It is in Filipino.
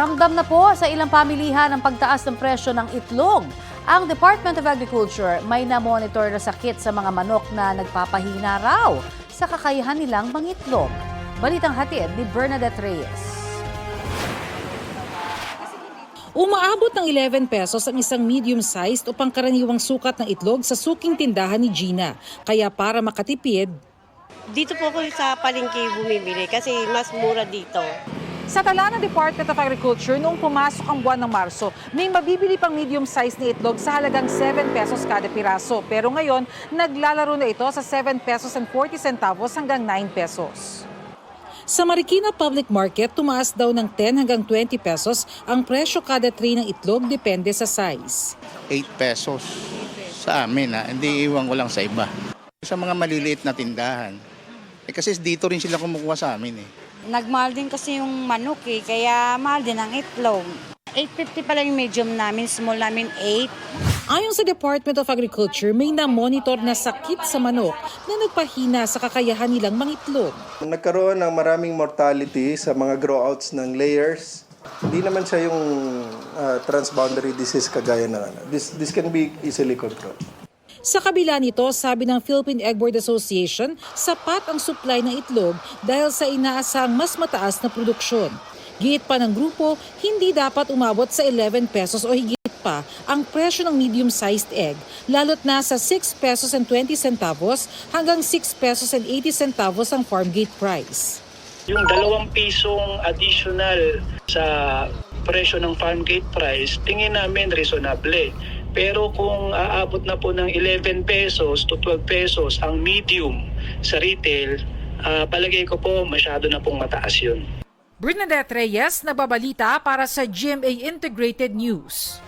Ramdam na po sa ilang pamilihan ang pagtaas ng presyo ng itlog. Ang Department of Agriculture may na-monitor na sakit sa mga manok na nagpapahina raw sa kakayahan nilang mangitlog. Balitang hatid ni Bernadette Reyes. Umaabot ng 11 pesos ang isang medium-sized o pangkaraniwang sukat ng itlog sa suking tindahan ni Gina. Kaya para makatipid, Dito po ako sa palengke bumibili kasi mas mura dito. sa tala ng Department of Agriculture noong pumasok ang buwan ng Marso, may mabibili pang medium-sized na itlog sa halagang 7 pesos kada piraso. Pero ngayon, naglalaro na ito sa 7 pesos and 40 centavos hanggang 9 pesos. Sa Marikina Public Market, tumaas daw ng 10 hanggang 20 pesos ang presyo kada tray ng itlog depende sa size. 8 pesos sa amin, hindi iwan ko lang sa iba. Sa mga maliliit na tindahan, kasi dito rin sila kumukuha sa amin. Nagmahal din kasi yung manok kaya mahal din ang itlog. 8.50 pala yung medium namin, small namin 8. Ayon sa Department of Agriculture, may na-monitor na sakit sa manok na nagpahina sa kakayahan nilang mangitlog. Nagkaroon ng maraming mortality sa mga growouts ng layers. Hindi naman siya yung transboundary disease kagaya ng ano. This can be easily controlled. Sa kabila nito, sabi ng Philippine Egg Board Association, sapat ang supply ng itlog dahil sa inaasahang mas mataas na produksyon. Giit pa ng grupo, hindi dapat umabot sa 11 pesos o higit pa ang presyo ng medium-sized egg, lalo't na sa 6 pesos and 20 centavos hanggang 6 pesos and 80 centavos ang farm gate price. Yung 2 pisong additional sa presyo ng farm gate price, tingin namin reasonable. Pero kung aabot na po ng 11 pesos to 12 pesos ang medium sa retail, palagay ko po masyado na pong mataas yun. Bernadette Reyes, nababalita para sa GMA Integrated News.